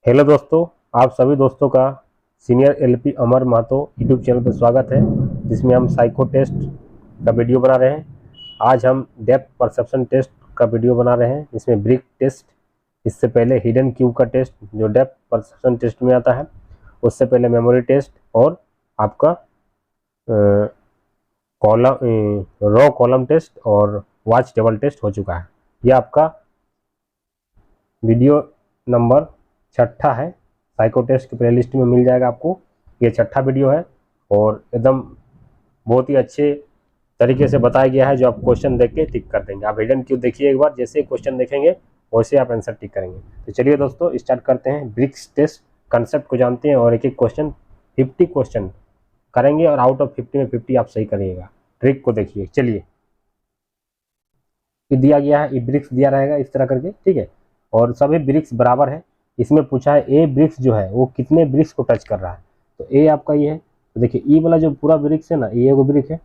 Hello दोस्तों, आप सभी दोस्तों का सीनियर एलपी अमर महतो यूट्यूब चैनल पर स्वागत है, जिसमें हम साइको टेस्ट का वीडियो बना रहे हैं। आज हम डेप्थ परसेप्शन टेस्ट का वीडियो बना रहे हैं, जिसमें ब्रिक टेस्ट, इससे पहले हिडन क्यूब का टेस्ट जो डेप्थ परसेप्शन टेस्ट में आता है, उससे पहले मेमोरी टेस्ट और आपका रॉ कॉलम टेस्ट और वॉच टेबल टेस्ट हो चुका है। यह आपका वीडियो नंबर 6 है। साइको टेस्ट की प्लेलिस्ट में मिल जाएगा आपको। ये 6 वीडियो है और एकदम बहुत ही अच्छे तरीके से बताया गया है, जो आप क्वेश्चन देख के टिक कर देंगे। आप हिडन क्यों देखिए एक बार, जैसे क्वेश्चन देखेंगे वैसे आप आंसर टिक करेंगे। तो चलिए दोस्तों स्टार्ट करते हैं। ब्रिक्स टेस्ट कंसेप्ट को जानते हैं और एक एक क्वेश्चन 50 क्वेश्चन करेंगे और आउट ऑफ 50 में 50 आप सही करिएगा। ट्रिक को देखिए। चलिए, ये दिया गया है, ये ब्रिक्स दिया रहेगा इस तरह करके, ठीक है, और सभी ब्रिक्स बराबर है। इसमें पूछा है ए ब्रिक्स जो है वो कितने ब्रिक्स को टच कर रहा है। तो ए आपका ये है, तो देखिए ई वाला जो पूरा ब्रिक्स है ना, ये एगो ब्रिक है,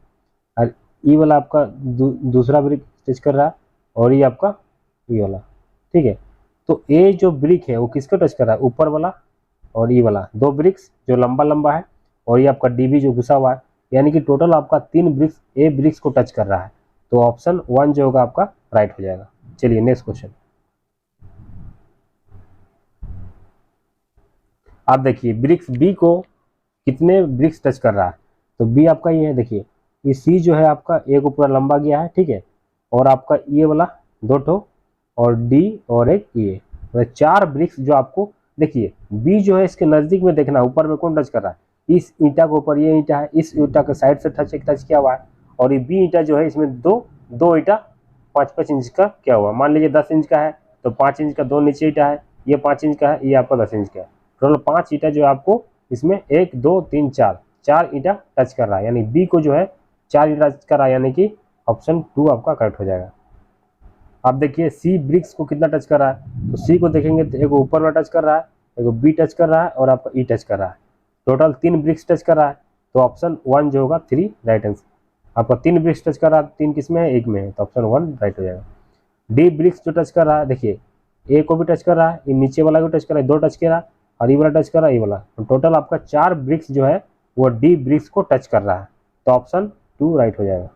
और ई वाला आपका दूसरा ब्रिक टच कर रहा है, और ये आपका ई वाला, ठीक है। तो ए जो ब्रिक है वो किसको टच कर रहा है, ऊपर वाला और ई वाला, दो ब्रिक्स जो लंबा लंबा है, और ये आपका डीबी जो घुसा हुआ है, यानी कि टोटल आपका 3 ब्रिक्स ए ब्रिक्स को टच कर रहा है। तो ऑप्शन 1 जो होगा आपका राइट हो जाएगा। चलिए नेक्स्ट क्वेश्चन आप देखिए, ब्रिक्स बी को कितने ब्रिक्स टच कर रहा है। तो बी आपका ये है, देखिए ये सी जो है आपका ए को पूरा लंबा गया है, ठीक है, और आपका ये वाला 2 ठो और डी और एक ये, मतलब 4 ब्रिक्स जो आपको देखिए। बी जो है इसके नजदीक में देखना, ऊपर में कौन टच कर रहा है, इस ईंटा के ऊपर ये ईंटा है, इस ईंटा के साइड से टच किया हुआ है, और ये बी ईंटा जो है इसमें दो ईंटा 5-5 इंच का क्या हुआ। मान लीजिए 10 इंच का है तो 5 इंच का 2 नीचे ईंटा है, ये 5 इंच का है, ये आपका 10 इंच का है। टोटल 5 ईंटा जो है आपको इसमें 1 2 3 4 ईंटा टच कर रहा है, यानी बी को जो है 4 ईंटा टच कर रहा है, यानी कि ऑप्शन 2 आपका करेक्ट हो जाएगा। आप देखिए सी ब्रिक्स को कितना टच कर रहा है, तो सी को देखेंगे तो एक ऊपर वाला टच कर रहा है, एक बी टच कर रहा है, और आपका ई टच कर रहा है। टोटल 3 ब्रिक्स टच कर रहा है, तो ऑप्शन 1 जो होगा 3 राइट आंसर। आपका 3 ब्रिक्स टच कर रहा है, 3 किस में है, एक में है, तो ऑप्शन 1 राइट हो जाएगा। डी ब्रिक्स जो टच कर रहा है, देखिए ए को भी टच कर रहा है, ये नीचे वाला भी टच कर रहा है, 2 टच कर रहा है, और ये वाला टच कर रहा है, ये वाला, तो टोटल आपका 4 ब्रिक्स जो है वो डी ब्रिक्स को टच कर रहा है, तो ऑप्शन 2 राइट हो जाएगा।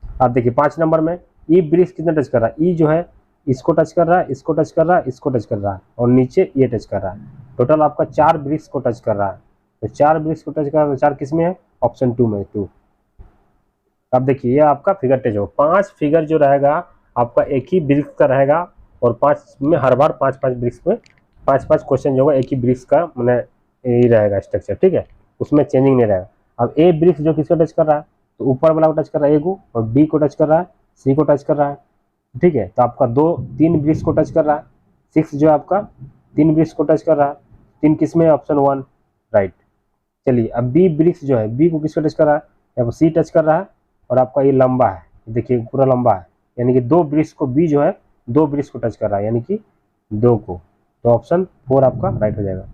आप देखिए 5 नंबर में ई ब्रिक्स कितना टच कर रहा है, ई जो है इसको टच कर रहा है, इसको टच कर रहा है, इसको टच कर रहा है, और नीचे ये टच कर रहा है। टोटल आपका 4 ब्रिक्स को टच कर रहा है, तो 4 ब्रिक्स को टच कर रहा है, 4 किस में है, ऑप्शन 2 में, 2। अब देखिए ये आपका फिगर टेज हो, 5 फिगर जो रहेगा आपका एक ही ब्रिक्स का रहेगा, और 5 में हर बार 5-5 ब्रिक्स में 5-5 क्वेश्चन जो होगा एक ही ब्रिक्स का मैंने यही रहेगा स्ट्रक्चर, ठीक है, उसमें चेंजिंग नहीं रहेगा। अब ए ब्रिक्स जो किसको टच कर रहा है, तो ऊपर वाला को टच कर रहा है ए को, और डी को टच कर रहा है, सी को टच कर रहा है, ठीक है, तो आपका 3 ब्रिक्स को टच कर रहा है। 6 जो आपका 3 ब्रिक्स को टच कर रहा है, 3 किस में, ऑप्शन 1 राइट। चलिए अब बी ब्रिक्स जो है, बी को किसको टच कर रहा है, या सी टच कर रहा है, और आपका ये लंबा है, देखिए पूरा लंबा है, यानी कि 2 ब्रिक्स को बी जो है 2 ब्रिक्स को टच कर रहा है, यानी कि 2 को, तो ऑप्शन 4 आपका राइट हो जाएगा।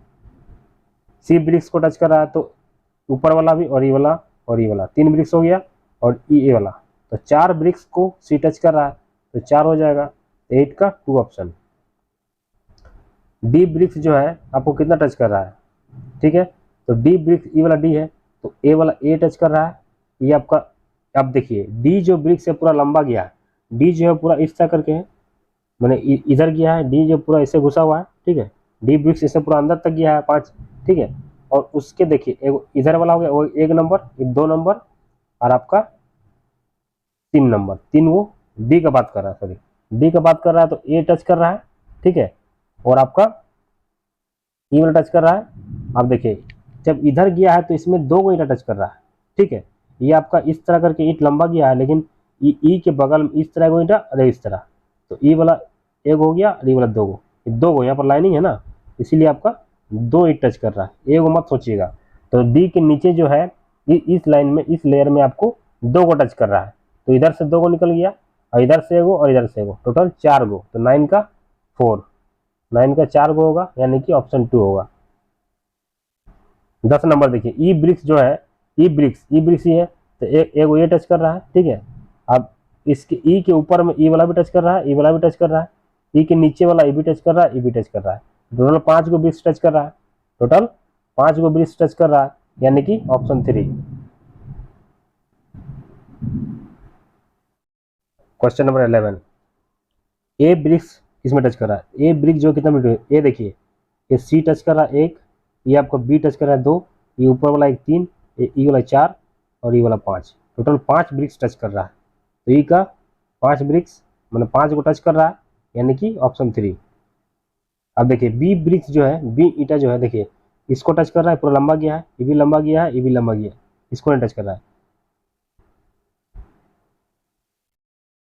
सी ब्रिक्स को टच कर रहा है, तो ऊपर वाला भी और ये वाला और ये वाला 3 ब्रिक्स हो गया, और ये वाला, तो 4 ब्रिक्स को सी टच कर रहा है, तो 4 हो जाएगा, 8 का 2 ऑप्शन। डी ब्रिक्स जो है आपको कितना टच कर रहा है, ठीक है, तो डी ब्रिक्स ई वाला डी है, तो ए वाला ए टच कर रहा है, ये आपका। अब देखिए डी जो ब्रिक्स से पूरा लंबा गया है, डी जो है पूरा इस तरह करके है, मैंने इधर गया है, डी जो पूरा ऐसे घुसा हुआ है, ठीक है, डी ब्रिक्स इससे पूरा अंदर तक गया है 5, ठीक है, और उसके देखिए एक इधर वाला हो गया वो 1 नंबर, 2 नंबर, और आपका 3 नंबर, 3 वो डी का बात कर रहा है, सॉरी डी का बात कर रहा है, तो ए टच कर रहा है, ठीक है, और आपका ई वाला टच कर रहा है। आप देखिए जब इधर गया है तो इसमें 2 को ईंटा टच कर रहा है, ठीक है, ये आपका इस तरह करके ईंट लंबा गया है, लेकिन ई के बगल में इस तरह को ईंटा, अरे इस तरह, तो ई वाला एक हो गया, और ई वाला 2 को, 2 को यहाँ पर लाइनिंग है ना, इसीलिए आपका 2 ईंट टच कर रहा है, एक मत सोचिएगा। तो डी के नीचे जो है इस लाइन में, इस लेयर में आपको 2 को टच कर रहा है, तो इधर से 2 को निकल गया, और इधर से एगो और इधर से एगो, टोटल 4 गो, तो 9 का 4, 9 का 4 गो होगा, यानी कि ऑप्शन 2 होगा। 10 नंबर देखिए ई ब्रिक्स जो है, ई ब्रिक्स ही है, तो एक ये टच कर रहा है, ठीक है। अब इसके ई के ऊपर में ई वाला भी टच कर रहा है, ई वाला भी टच कर रहा है, ई के नीचे वाला ई भी टच कर रहा है, ई भी टच कर रहा है, टोटल 5 को ब्रिक्स टच कर रहा है, टोटल 5 को ब्रिक्स टच कर रहा है, यानी कि ऑप्शन 3। क्वेश्चन नंबर 11, ए ब्रिक्स किसमें टच कर रहा है? ए ब्रिक जो कितना मीटर है? ए देखिए, ये सी टच कर रहा है 1, ये आपका बी टच कर रहा है 2, ये ऊपर वाला 1 3, ये ई वाला 4 और ई वाला 5, टोटल 5 ब्रिक्स टच कर रहा है। तो ई का 5 ब्रिक्स मतलब 5 को टच कर रहा है, यानी कि ऑप्शन 3। अब देखिए बी ब्रिक्स जो है, बी ईटा जो है, देखिए इसको टच कर रहा है, पूरा लंबा गया है, ये भी लंबा गया है, ये भी लंबा गया है, इसको नहीं टच कर रहा है।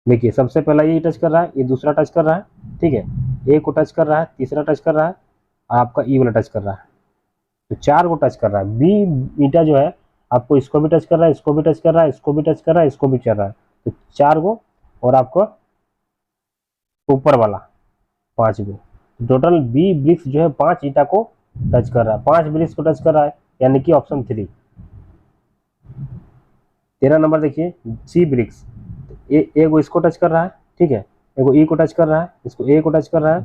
देखिए सबसे पहला ये टच कर रहा है, ये दूसरा टच कर रहा है, ठीक है, ए को टच कर रहा है, तीसरा टच कर रहा है, आपका ई वाला टच कर रहा है, तो 4 को टच कर रहा है। बी ईटा जो है आपको इसको भी टच कर रहा है, इसको भी टच कर रहा है, इसको भी टच कर रहा है, इसको भी कर रहा है, तो 4 को और आपको ऊपर वाला 5 को, टोटल बी ब्रिक्स जो है 5 ईटा को टच कर रहा है, 5 ब्रिक्स को टच कर रहा है, यानी कि ऑप्शन 3। 13 नंबर देखिए, सी ब्रिक्स, ए को इसको टच कर रहा है, ठीक है, ए को ई को टच कर रहा है, इसको ए को टच कर रहा है,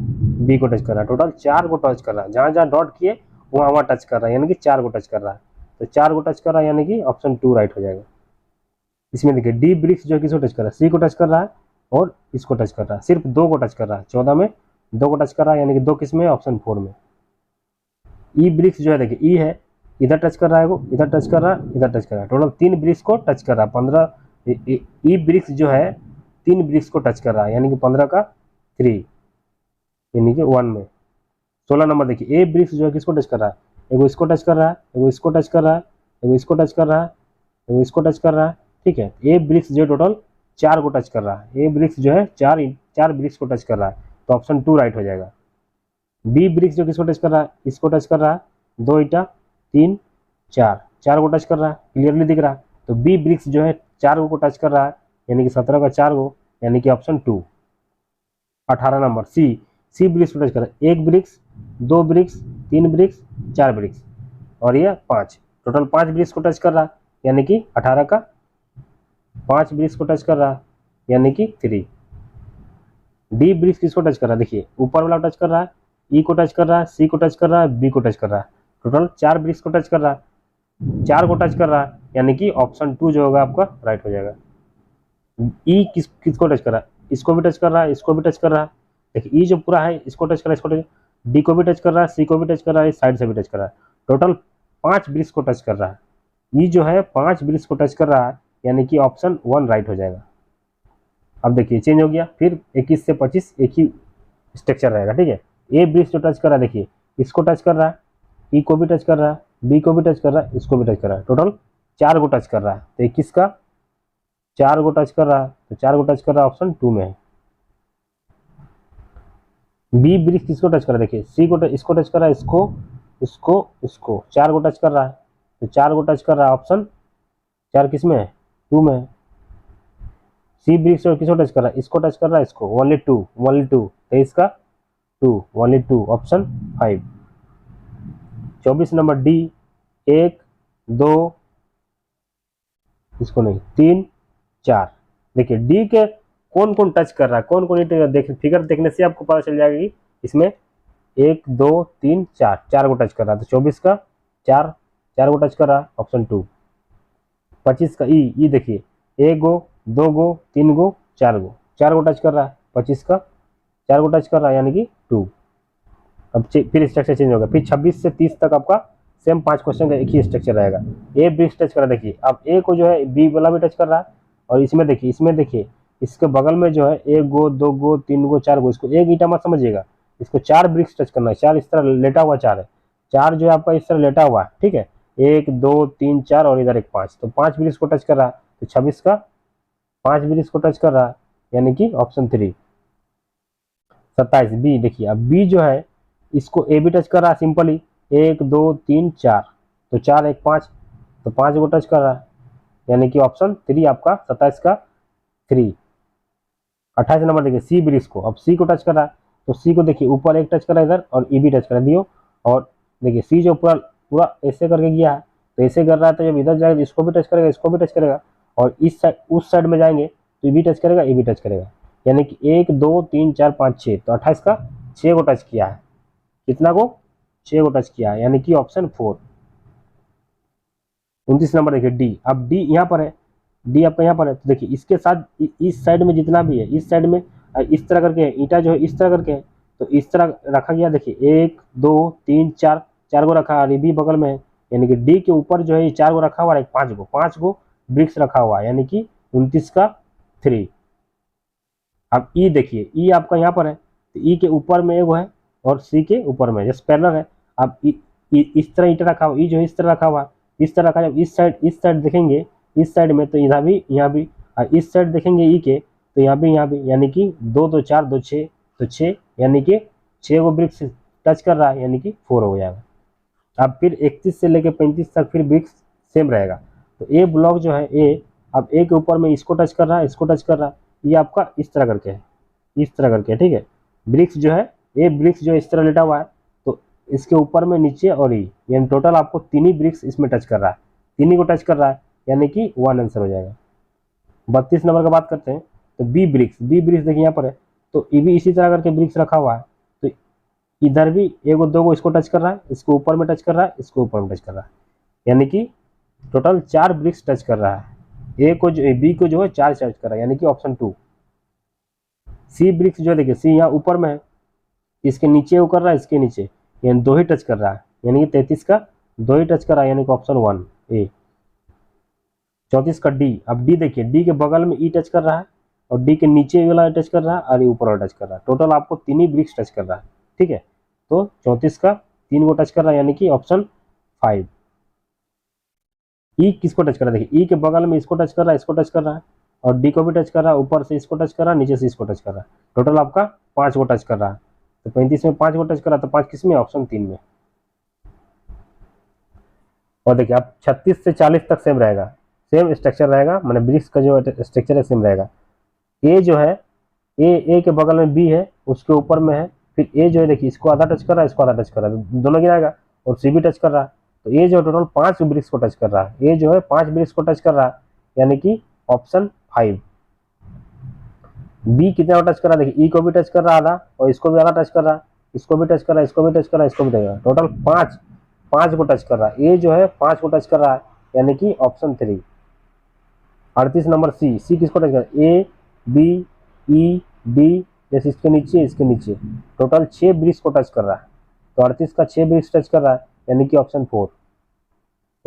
बी को टच कर रहा है, टोटल 4 को टच कर रहा है, जहां जहां डॉट किए वहां वहां टच कर रहा है, यानी कि 4 को टच कर रहा है, तो 4 को टच कर रहा है, यानी कि ऑप्शन 2 राइट हो जाएगा। इसमें देखिए डी ब्रिक्स जो है किसको टच कर रहा है? सी को टच कर रहा है और इसको टच कर रहा है, सिर्फ 2 को टच कर रहा है, 14 में 2 को टच कर रहा है, यानी कि 2 किस में? ऑप्शन 4 में। ई ब्रिक्स जो है देखिए, ई है, इधर टच कर रहा है, वो इधर टच कर रहा है, इधर टच कर रहा है, टोटल 3 ब्रिक्स को टच कर रहा है, 15। ई ब्रिक्स जो है 3 ब्रिक्स को टच कर रहा है, यानी कि 15 का 3, यानी कि 1 में। 16 नंबर देखिए, ए ब्रिक्स जो है किसको टच कर रहा है? एगो इसको टच कर रहा है, एगो इसको टच कर रहा है, एगो इसको टच कर रहा है, एगो इसको टच कर रहा है, ठीक है। ए ब्रिक्स जो टोटल 4 को टच कर रहा है, ए ब्रिक्स जो है 4 ब्रिक्स को टच कर रहा है, तो ऑप्शन 2 राइट हो जाएगा। बी ब्रिक्स जो किसको टच कर रहा है? इसको टच कर रहा है, 2 ईटा 3 4, 4 को टच कर रहा है, क्लियरली दिख रहा है, तो बी ब्रिक्स जो है 4 को टच कर रहा है, यानी कि 17 का 4 को, यानी कि ऑप्शन 2। 18 नंबर सी ब्रिक्स को टच कर रहा है, 1 ब्रिक्स 2 ब्रिक्स 3 ब्रिक्स 4 ब्रिक्स और ये 5, टोटल 5 ब्रिक्स को टच कर रहा है, यानी कि 18 का 5 ब्रिक्स को टच कर रहा है, यानी कि 3। डी ब्रिक्स किसको टच कर रहा है? देखिए ऊपर वाला टच कर रहा है, ई को टच कर रहा है, सी को टच कर रहा है, बी को टच कर रहा है, टोटल 4 ब्रिक्स को टच कर रहा है, 4 को टच कर रहा है, यानी कि ऑप्शन 2 जो होगा आपका राइट हो जाएगा। ई किसको टच कर रहा है? इसको भी टच कर रहा है, इसको भी टच कर रहा है, देखिए ई जो पूरा है इसको टच कर रहा है, इसको टच, डी को भी टच कर रहा है, सी को भी टच कर रहा है, साइड से भी टच कर रहा है, टोटल 5 ब्रिक्स को टच कर रहा है। ई जो है 5 ब्रिक्स को टच कर रहा है, यानी कि ऑप्शन 1 राइट हो जाएगा। अब देखिए चेंज हो गया, फिर 21 से 25 एक ही स्ट्रक्चर रहेगा, ठीक है। ए ब्रिक्स जो टच कर रहा है, देखिए इसको टच कर रहा है, ई को भी टच कर रहा है, बी को भी टच कर रहा है, इसको भी टच कर रहा है, टोटल 4 को टच कर रहा है, तो 21 का 4 को टच कर रहा है, तो 4 को टच कर रहा है, ऑप्शन 2 में है। बी ब्रिक्स किसको टच कर रहा है? देखिए सी को इसको टच कर रहा है, इसको 4 को टच कर रहा है, तो 4 को टच कर रहा है, ऑप्शन 4 किस में है? 2 में है। सी ब्रिक्स किसको टच कर रहा है? इसको टच कर रहा है, इसको ओनली 2, तो इसका 2 ओनली 2, ऑप्शन 5। 24 नंबर डी, 1 2, इसको नहीं, 3 4, देखिए डी के कौन कौन टच कर रहा है, कौन कौन देख, फिगर देखने से आपको पता चल जाएगा कि इसमें 1 2 3 4, 4 को टच कर रहा है, तो 24 का 4 को टच कर रहा है, ऑप्शन 2। 25 का ई देखिए, 1 गो 2 गो 3 गो 4 गो, 4 को टच कर रहा है, 25 का 4 को टच कर रहा है, यानी कि 2। अब फिर स्ट्रक्चर चेंज होगा, फिर 26 से 30 तक आपका सेम 5 क्वेश्चन का एक ही स्ट्रक्चर रहेगा। ए ब्रिक्स टच कर रहा है, देखिए अब ए को जो है बी वाला भी टच कर रहा है, और इसमें देखिए इसके बगल में जो है 1 गो 2 गो 3 गो 4 गो, इसको एक ईटा मत समझिएगा, इसको 4 ब्रिक्स टच करना है, 4 इस तरह लेटा हुआ 4 है, 4 जो है आपका इस तरह लेटा हुआ है, ठीक है, 1 2 3 4 और इधर एक 5, तो 5 ब्रिक्स को टच कर रहा है, तो 26 का 5 ब्रिक्स को टच कर रहा है, यानी कि ऑप्शन 3। 27 बी, देखिए अब बी जो है इसको ए भी टच कर रहा है, सिंपली 1 2 3 4, तो 4 1 5, तो 5 को टच कर रहा है, यानी कि ऑप्शन 3 आपका 27 का 3। 28 नंबर देखिए सी ब्रिक्स को, अब सी को टच कर रहा है, तो सी को देखिए ऊपर एक टच कर रहा है इधर, और ई भी टच कर दियो, और देखिए सी जो पूरा पूरा ऐसे करके गया है, तो ऐसे कर रहा है, तो जब इधर जाएगा इसको भी टच करेगा, इसको भी टच करेगा, और इस साइड उस साइड में जाएंगे तो ये भी टच करेगा, ये भी टच करेगा, यानी कि 1 2 3 4 5 6, तो 28 का 6 को टच किया है, कितना को, 6 को टच किया है, यानी कि ऑप्शन 4। 29 नंबर देखिए डी। अब डी यहाँ पर है, डी आपका यहाँ पर है, तो देखिए इसके साथ इस साइड में जितना भी है, इस साइड में इस तरह करके ईंटा जो है इस तरह करके है, तो इस तरह रखा गया। देखिए 1 2 3 4, 4 को रखा और ये भी बगल में है, यानी कि डी के ऊपर जो है ये 4 को रखा हुआ है, 5 को ब्रिक्स रखा हुआ है, यानी कि 29 का 3। अब ई देखिए, ई आपका यहाँ पर है, तो ई के ऊपर में एगो है और सी के ऊपर में जैसे पैरेलल है। अब इस तरह ईंटा रखा हुआ, ई जो है इस तरह रखा हुआ, इस तरह रखा। जब इस साइड देखेंगे, इस साइड में तो इधर भी यहाँ भी, और इस साइड देखेंगे ई के तो यहाँ भी, यानी कि 2 2 4 2 6, तो 6, यानी कि 6 को ब्रिक्स टच कर रहा है, यानी कि 4 हो जाएगा। अब फिर 31 से लेकर 35 तक फिर ब्रिक्स सेम रहेगा। तो ए ब्लॉक जो है ए, अब ए के ऊपर में इसको टच कर रहा है, इसको टच कर रहा है, ये आपका इस तरह करके है, इस तरह करके, ठीक है। ब्रिक्स जो है ए ब्रिक्स जो इस तरह लेटा हुआ है, तो इसके ऊपर में नीचे और ई, यानी टोटल आपको 3 ही ब्रिक्स इसमें टच कर रहा है, 3 ही को टच कर रहा है, यानी कि 1 आंसर हो जाएगा। 32 नंबर का बात करते हैं, तो बी ब्रिक्स देखिए यहाँ पर है, तो ये भी इसी तरह करके ब्रिक्स रखा हुआ है, तो इधर भी 1 2 को इसको टच कर रहा है, इसको ऊपर में टच कर रहा है, इसको ऊपर में टच कर रहा है, यानी कि टोटल 4 ब्रिक्स टच कर रहा है। ए को जो बी को जो है 4 टच कर रहा है, यानी कि ऑप्शन 2। सी ब्रिक्स जो है देखिए, सी यहाँ ऊपर में है, इसके नीचे वो कर रहा है, इसके नीचे, यानी 2 ही टच कर रहा है, यानी कि 33 का 2 ही टच कर रहा है, यानी कि ऑप्शन 1 ए। 34 का डी। अब डी देखिए, डी के बगल में ई टच कर रहा है और डी के नीचे वाला टच कर रहा है और ये ऊपर वाला टच कर रहा है, टोटल आपको 3 ही ब्रिक्स टच कर रहा है, ठीक है। तो 34 का 3 को टच कर रहा है, यानी कि ऑप्शन 5। ई किसको टच कर रहा है, देखिए ई के बगल में इसको टच कर रहा है, इसको टच कर रहा है, और डी को भी टच कर रहा है, ऊपर से इसको टच कर रहा है, नीचे से इसको टच कर रहा है, टोटल आपका 5 को टच कर रहा है। तो 35 में 5 को टच कर रहा है, तो 5 किस में, ऑप्शन 3 में। और देखिए अब 36 से 40 तक सेम रहेगा, सेम स्ट्रक्चर रहेगा, मैंने ब्रिक्स का जो स्ट्रक्चर है सेम रहेगा। ए जो है ए के बगल में बी है, उसके ऊपर में है, फिर ए जो है देखिए इसको आधा टच कर रहा है, इसको आधा टच कर रहा है, दोनों गिराएगा, और सी भी टच कर रहा है, तो ए जो टोटल 5 ब्रिक्स को टच कर रहा है, ए जो है 5 ब्रिक्स को टच कर रहा है, यानी कि ऑप्शन 5। बी कितना टच कर रहा है, देखिए ई को भी टच कर रहा है आधा, और इसको भी आधा टच कर रहा है, इसको भी टच कर रहा है, इसको भी टच कर रहा है, इसको भी टच कर रहा है, टोटल 5 को टच कर रहा है, ए जो है 5 को टच कर रहा है, यानी कि ऑप्शन 3। 38 नंबर सी किसको टच कर रहा है, ए बी ई डी, जैसे इसके नीचे टोटल 6 ब्रिक्स को टच कर रहा है, तो 38 का 6 ब्रिक्स टच कर रहा है, यानी कि ऑप्शन 4।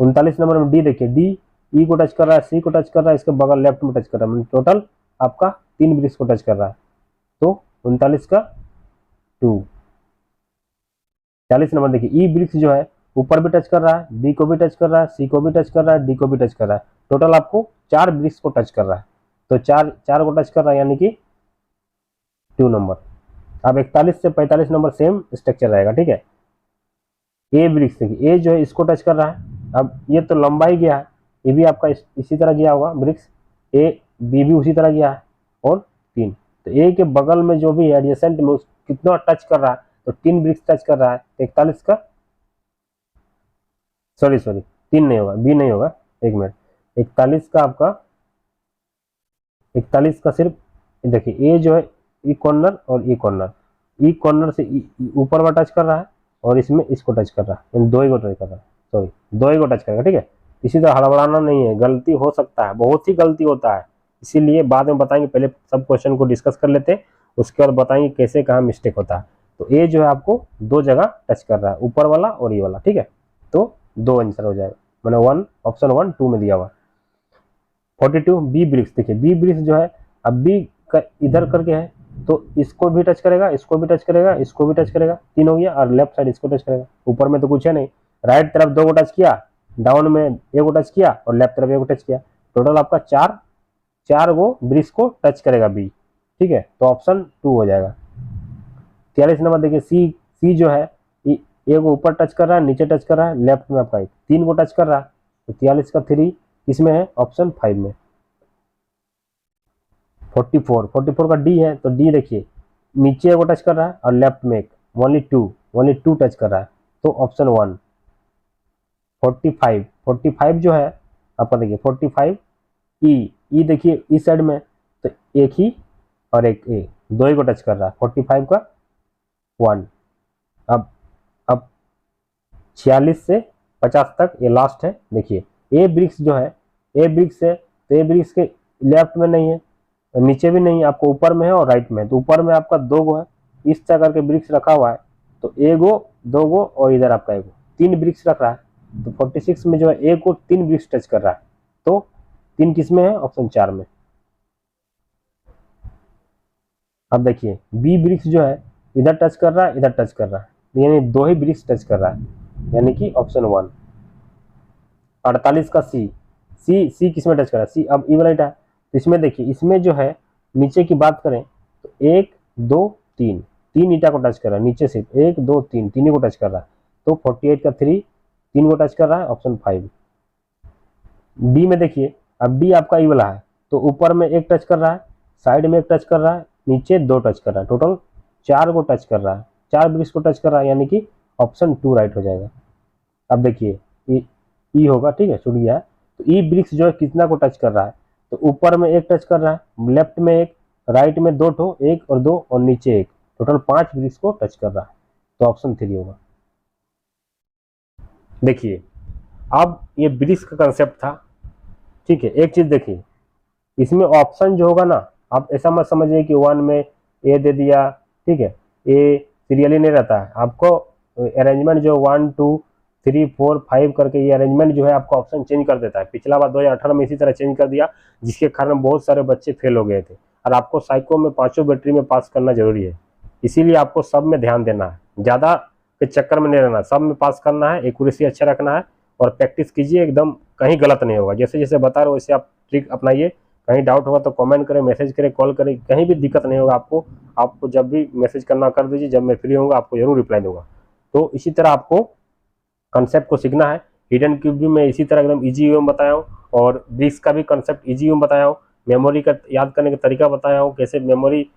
39 नंबर में डी देखिए, डी ई को टच कर रहा है, सी को टच कर रहा है, इसके बगल लेफ्ट में टच कर रहा है, टोटल आपका 3 ब्रिक्स को टच कर रहा है, तो 39 का 2। 40 नंबर देखिए, ई ब्रिक्स जो है ऊपर भी टच कर रहा है, बी को भी टच कर रहा है, सी को भी टच कर रहा है, डी को भी टच कर रहा है, टोटल आपको 4 ब्रिक्स को टच कर रहा है, तो 4 को टच कर रहा है, यानी कि 2 नंबर। अब 41 से 45 नंबर सेम स्ट्रक्चर रहेगा, ठीक है। ए ब्रिक्स देखिए, ए जो है इसको टच कर रहा है, अब ये तो लंबा ही गया है, ये भी आपका इसी तरह गया होगा ब्रिक्स, ए बी भी उसी तरह गया है, और 3, तो ए के बगल में जो भी है एडजेसेंट में कितना टच कर रहा है, तो 3 ब्रिक्स टच कर रहा है, 41 का सॉरी 3 नहीं होगा, बी नहीं होगा, 1 मिनट, 41 का आपका 41 का सिर्फ देखिए, ए जो है ई कॉर्नर और ई कॉर्नर, ई कॉर्नर से ऊपर वाला टच कर रहा है, और इसमें इसको टच कर रहा है, यानी 2 ही को टच कर रहा है, सॉरी 2 ही को टच करेगा, ठीक है। इसी तरह हड़बड़ाना नहीं है, गलती हो सकता है, बहुत ही गलती होता है, इसीलिए बाद में बताएंगे, पहले सब क्वेश्चन को डिस्कस कर लेते हैं, उसके बाद बताएंगे कैसे कहाँ मिस्टेक होता है। तो ए जो है आपको 2 जगह टच कर रहा है, ऊपर वाला और ये वाला, ठीक है, तो 2 आंसर हो जाएगा, मैंने 1 ऑप्शन 1 2 में दिया हुआ। 42 बी ब्रिक्स देखिए, बी ब्रिक्स जो है, अब बी का इधर करके है, तो इसको भी टच करेगा, इसको भी टच करेगा, इसको भी टच करेगा, 3 हो गया, और लेफ्ट साइड इसको टच करेगा, ऊपर में तो कुछ है नहीं, राइट तरफ 2 को टच किया, डाउन में 1 को टच किया, और लेफ्ट तरफ 1 को टच किया, टोटल आपका 4 को ब्रिक्स को टच करेगा बी, ठीक है, तो ऑप्शन 2 हो जाएगा। 43 नंबर देखिए, सी जो है ए को ऊपर टच कर रहा है, नीचे टच कर रहा है, लेफ्ट में आपका 3 को टच कर रहा है, तो 43 का 3 इसमें है, ऑप्शन 5 में। 44 का डी है, तो डी देखिए नीचे को टच कर रहा है और लेफ्ट में ओनली टू टच कर रहा है, तो ऑप्शन 1। 45 जो है आपका देखिए, 45 ई देखिए इस साइड में, तो एक ही और एक ए, 2 ही को टच कर रहा है, 45 का 1। अब 46 से 50 तक ये लास्ट है। देखिए ए ब्रिक्स जो है, ए ब्रिक्स है तो ए ब्रिक्स के लेफ्ट में नहीं है, नीचे भी नहीं है, आपको ऊपर में है और राइट में है। तो ऊपर में आपका 2 गो है, इस तरह करके ब्रिक्स रखा हुआ है। तो ए गो, 2 गो और इधर आपका एगो, 3 ब्रिक्स रख रहा है। तो 46 में जो है ए को 3 ब्रिक्स टच कर रहा है। तो 3 किस में है? ऑप्शन 4 में। अब देखिए बी ब्रिक्स जो है इधर टच कर रहा है, इधर टच कर रहा है, यानी 2 ही ब्रिक्स टच कर रहा है, यानी कि ऑप्शन 1। 48 का सी, सी किस में टच कर रहा है? सी। अब ई वाला है, इसमें देखिए, इसमें जो है नीचे की बात करें तो 1 2 3, 3 ईटा को टच कर रहा है नीचे, सिर्फ 1 2 3, 3 ही को टच कर रहा है। तो 48 का 3 को टच कर रहा है, ऑप्शन 5। डी में देखिए, अब डी आपका ई वाला है, तो ऊपर में 1 टच कर रहा है, साइड में 1 टच कर रहा है, नीचे 2 टच कर रहा है, टोटल 4 को टच कर रहा है, 4 ब्रिक्स को टच कर रहा है, यानी कि ऑप्शन 2 राइट हो जाएगा। अब देखिए ई होगा, ठीक है, छूट गया है। तो ई ब्रिक्स जो है कितना को टच कर रहा है? तो ऊपर में 1 टच कर रहा है, लेफ्ट में 1, राइट में 2 ठो, 1 और 2 और नीचे 1, टोटल 5 ब्रिक्स को टच कर रहा है। तो ऑप्शन 3 होगा। देखिए अब ये ब्रिक्स का कंसेप्ट था, ठीक है। एक चीज देखिए, इसमें ऑप्शन जो होगा ना, आप ऐसा मत समझिए कि 1 में ए दे दिया, ठीक है, ए सीरियली नहीं रहता है, आपको अरेंजमेंट जो 1 2 3 4 5 करके ये अरेंजमेंट जो है आपको ऑप्शन चेंज कर देता है। पिछला बार 2018 में इसी तरह चेंज कर दिया, जिसके कारण बहुत सारे बच्चे फेल हो गए थे। और आपको साइको में 5 बैटरी में पास करना जरूरी है, इसीलिए आपको सब में ध्यान देना है, ज़्यादा के चक्कर में नहीं रहना, सब में पास करना है, एक्यूरेसी अच्छा रखना है और प्रैक्टिस कीजिए, एकदम कहीं गलत नहीं होगा। जैसे जैसे बता रहे हो वैसे आप ट्रिक अपनाइए। कहीं डाउट होगा तो कमेंट करें, मैसेज करें, कॉल करें, कहीं भी दिक्कत नहीं होगा आपको जब भी मैसेज करना कर दीजिए, जब मैं फ्री होऊंगा आपको जरूर रिप्लाई दूंगा। तो इसी तरह आपको कंसेप्ट को सीखना है। हिडन क्यूब भी मैं इसी तरह एकदम इजी वे में बताया हूँ, और ब्रिक्स का भी कंसेप्ट इजी वे में बताया हूँ। मेमोरी का याद करने का तरीका बताया हूँ, कैसे मेमोरी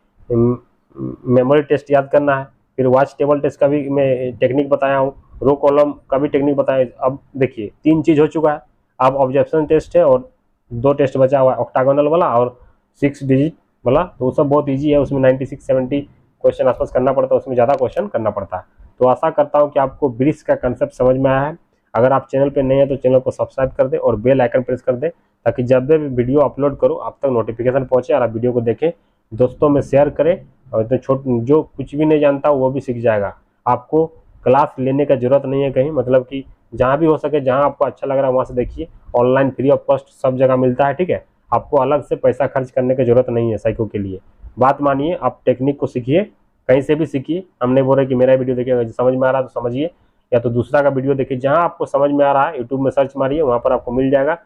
टेस्ट याद करना है। फिर वॉच टेबल टेस्ट का भी मैं टेक्निक बताया हूँ, रो कॉलम का भी टेक्निक बताया। अब देखिए 3 चीज़ हो चुका है। अब ऑब्जेक्शन टेस्ट है और 2 टेस्ट बचा हुआ है, ऑक्टागोनल वाला और 6 डिजिट वाला। तो वो सब बहुत ईजी है, उसमें 96-70 क्वेश्चन आसपास करना पड़ता है, उसमें ज़्यादा क्वेश्चन करना पड़ता है। तो आशा करता हूँ कि आपको ब्रिक्स का कंसेप्ट समझ में आया है। अगर आप चैनल पर नए हैं तो चैनल को सब्सक्राइब कर दें और बेल आइकन प्रेस कर दें, ताकि जब भी वीडियो अपलोड करो आप तक नोटिफिकेशन पहुँचे और आप वीडियो को देखें। दोस्तों में शेयर करें, और तो जो कुछ भी नहीं जानता वो भी सीख जाएगा। आपको क्लास लेने का जरूरत नहीं है कहीं, मतलब कि जहाँ भी हो सके, जहाँ आपको अच्छा लग रहा है वहाँ से देखिए। ऑनलाइन फ्री ऑफ कॉस्ट सब जगह मिलता है, ठीक है। आपको अलग से पैसा खर्च करने की जरूरत नहीं है साइको के लिए। बात मानिए, आप टेक्निक को सीखिए, कहीं से भी सीखिए। हम नहीं बोल रहे कि मेरा वीडियो देखिए, अगर समझ में आ रहा है तो समझिए, या तो दूसरा का वीडियो देखिए। जहाँ आपको समझ में आ रहा है यूट्यूब में सर्च मारिए, वहाँ पर आपको मिल जाएगा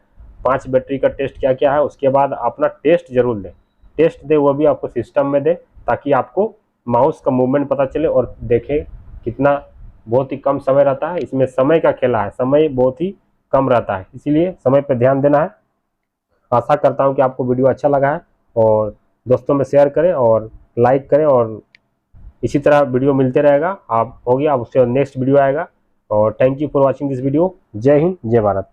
5 बैटरी का टेस्ट क्या क्या है। उसके बाद अपना टेस्ट जरूर दें, टेस्ट दे वो भी आपको सिस्टम में दे, ताकि आपको माउस का मूवमेंट पता चले और देखें कितना। बहुत ही कम समय रहता है, इसमें समय का खेला है, समय बहुत ही कम रहता है, इसीलिए समय पर ध्यान देना है। आशा करता हूँ कि आपको वीडियो अच्छा लगा है, और दोस्तों में शेयर करें और लाइक करें, और इसी तरह वीडियो मिलते रहेगा। आप हो गया, अब उससे नेक्स्ट वीडियो आएगा। और thank you for watching this video. जय हिंद, जय भारत।